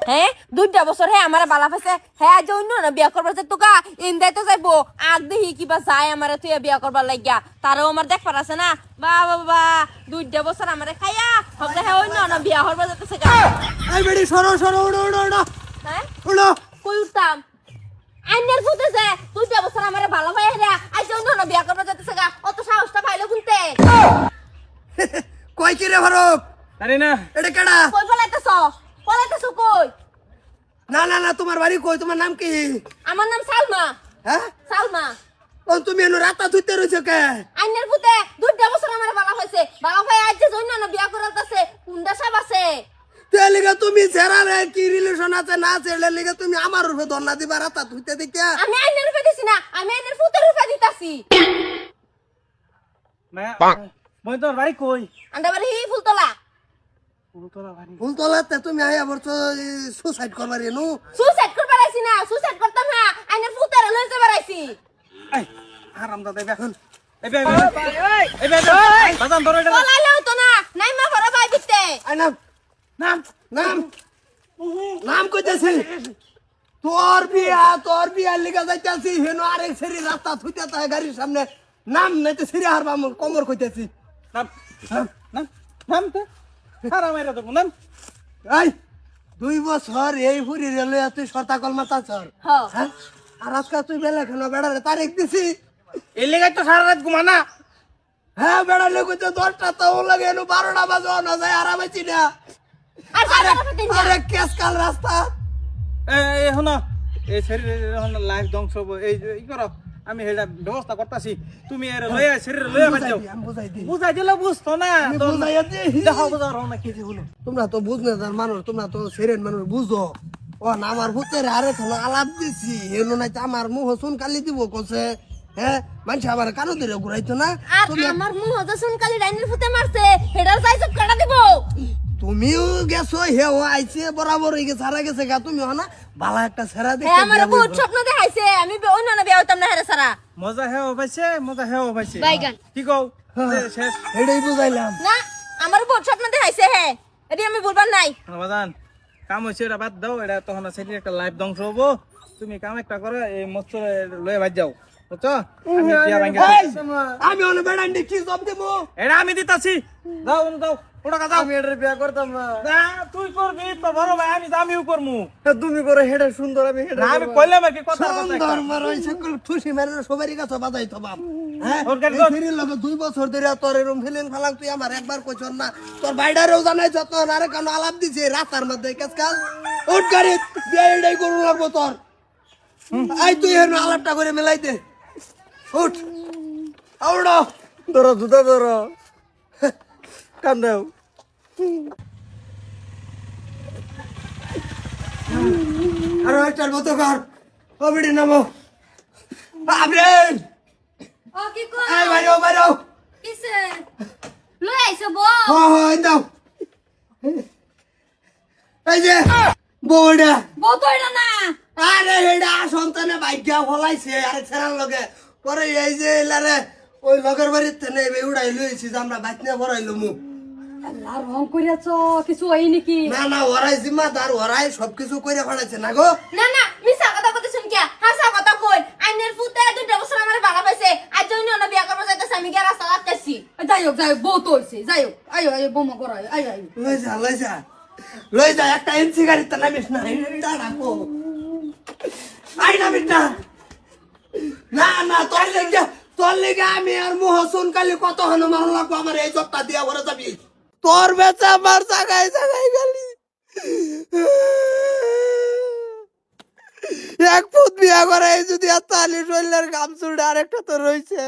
হ্যাঁ 2টা বছর হ্যাঁ আমার বালা পাইছে হ্যাঁ যে অন্য না বিয়া করবার যে তোকা ইন্দাই তো যাইবো আগ দেখি কিবা যায় আমারে তুই বিয়া করবার লাগিয়া তারও আমার দেখবার আছে না বা বাবা 2টা বছর আমারে খাইয়া হবে হ্যাঁ অন্য না বিয়া করবার যেতেছে গা এই বেড়ি সরো সরো উড়ো উড়ো উড়ো হ্যাঁ উড়ো কই উঠতাম আইনের ফুটে যে 2টা বছর আমারে ভালো পাইয়া রে আজ অন্য না বিয়া করবার যেতেছে গা অত সাহসটা পাইলো কোনতে কই কি রে ফারুক আরে না এটা কেডা কই পলাইতেছ কই না না না তোমার বাড়ি কই তোমার নাম কি আমার নাম সালমা হ্যাঁ সালমা ও তুমি এনো রাতা ধুইতে রইছো কে আইনের ফুটে 2টা বছর আমার ভালো হইছে ভালো ভাই আজ যে অন্য না বিয়া করতেছে কুন্ডা সাব আছে তেলিগা তুমি জেরারে কি রিলেশন আছে না আছে এর লিগা তুমি আমার রূপে ধন্না দিবা রাতা ধুইতে দেখিয়া আমি আইনের রূপে দিছি না আমি আইনের ফুটের রূপে দিতাছি মই তোর বাড়ি কই আন্ডাবাড়ি ফুলতলা তোরা বাড়ি ফুলতলাতে তুমি আয়া বলছো সুসাইড করবার এনু সুসাইড করবার আইছি না সুসাইড করতাম না আইনের ফুটের লই যাবার আইছি এই আরাম দাদা এখন এই বাদাম ধরে এটা পলাইলেও তো না নাই মা ভরা ভাই দিতে আই নাম নাম নাম নাম কইতেছি তোর বিয়া লিগা যাইতাছি হেনো আরেক সেরি রাস্তা থুইতে তাই গাড়ির সামনে নাম নাইতে সেরি হারবা কমর কইতেছি নাম নাম নাম তো আরাম এরা তো নাম এই 2 বছর এই ফুরি রেলে তুই সরতা কলমা তাছর হ্যাঁ আর আজকে তুই বেলা কেন বেড়ারে তারিখ দিছি এই লেগে তো সারা রাত ঘুমানা হ্যাঁ বেড়ালে কইতে 10টা তাও লাগে এনো 12টা বাজো না যায় আরাম আছি না আর সারা ফাতে না আরে কেস কাল রাস্তা এই হনো এই শরীর হনো লাইফ ধ্বংস হবো এই ই করো আমি হেডা ব্যবস্থা করতাছি তুমি এর লয়া শরীর লয়া বাঁচাও আমি বুঝাই দিই বুঝাই দিলে বুঝতো না আমি বুঝাই দিই দেখো বুঝাও না কি হলো তোমরা তো বুঝনে যার মানুষ তোমরা তো সেরেন মানুষ বুঝো ও না আমার ভূতের আরে খানো আলাপ দিছি হেনো নাই আমার মুহ শুন কালি দিব কসে হ্যাঁ মানুষ আবার কানো ধরে ঘুরাইতো না আর আমার মুহ দসুন কালি রাইনের ফুটে মারছে হেডার যাই সব কাটা দিব তুমিও গেছো হেও আইছে বরাবর হয়ে গেছে হারা গেছে গা তুমি না বালা একটা সেরা হ্যাঁ দেখে আমার বহুত স্বপ্ন দেখাইছে আমি অন্য না বিয়া হইতাম না হেরে সারা মজা হেও পাইছে মজা হেও পাইছে বাইগান কি কও শেষ এটাই বুঝাইলাম না আমার বহুত স্বপ্ন দেখাইছে হ্যাঁ এটি আমি বলবার নাই বাদান কাম হইছে এটা বাদ দাও এটা তখন শরীর একটা লাইফ ধ্বংস হবো তুমি কাম একটা করো এই মস্ত লয়ে বাদ যাও বুঝছো আমি বিয়া ভাঙ্গা আমি অনে বেড়ান্ডি কি জব দেবো এটা আমি দিতাছি যাও যাও ওটা যাও আমি এটার বিয়া করতাম না না তুই করবি তো বড় ভাই আমিও করমু তুমি করে হেডা সুন্দর আমি হেডা না আমি কইলাম আর কি কথা সুন্দর মারাই সকল খুশি মেরে সবারই কাছে বাজাই তো বাপ হ্যাঁ ওর গাড়ি এই ফিরির লগে 2 বছর ধরে তোর এরকম ফিলিং ফালাং তুই আমার একবার কইছস না তোর বাইডারেও জানাই যত আরে কেন আলাপ দিছে রাস্তার মধ্যে কাজকাল উঠ গাড়ি বিয়া এটাই করু লাগবো তোর আই তুই এর আলাপটা করে মেলাই দে উঠ আউড়ো ধরো জুতা ধরো কান দাও আরে একটার মতো কর ও বিড়ি নামো আবরেন ও কি কই এই বাইরো বাইরো কিসে লই আইছো বো হয় দাও এই যে বউডা বো তো এটা না আরে হেডা সন্তানে ভাগ্যা ফলাইছে আরে ছেড়ার লগে পরে এই যে এলারে ওই লগের বাড়িতে নেই উড়াই লইছি যে আমরা বাইক নিয়ে ভরাইলো মু আল্লাহ রং কইরাছ কিছু হই নাকি না না ওরাই জিম্মাদার ওরাই সবকিছু কইরা ফেলাইছে না গো না না মিছা কথা কইতে শুন কি হাসা কথা কই আইনের ফুতে 2টা বছর আমার ভালো পাইছে আজ অন্য না বিয়া করব যাইতাছে আমি কি রাস্তা আটকাইছি যাই হোক বউ তো হইছে যাই হোক আয়ো আয়ো বোমা করো আয়ো আয়ো লই যা একটা এনসি গাড়িতে নামিস না এটা রাখো আই নামিস না না না তোর লেগে আমি আর মোহসুন কালি কত হনুমান লাগবো আমার এই জবটা দিয়া ভরে যাবি তোর বেচা আমার জাগায় জাগায় গেলি 1 ফুট বিয়া করে যদি আর তালি শৈলের গাম চুড়ে আরেকটা তো রয়েছে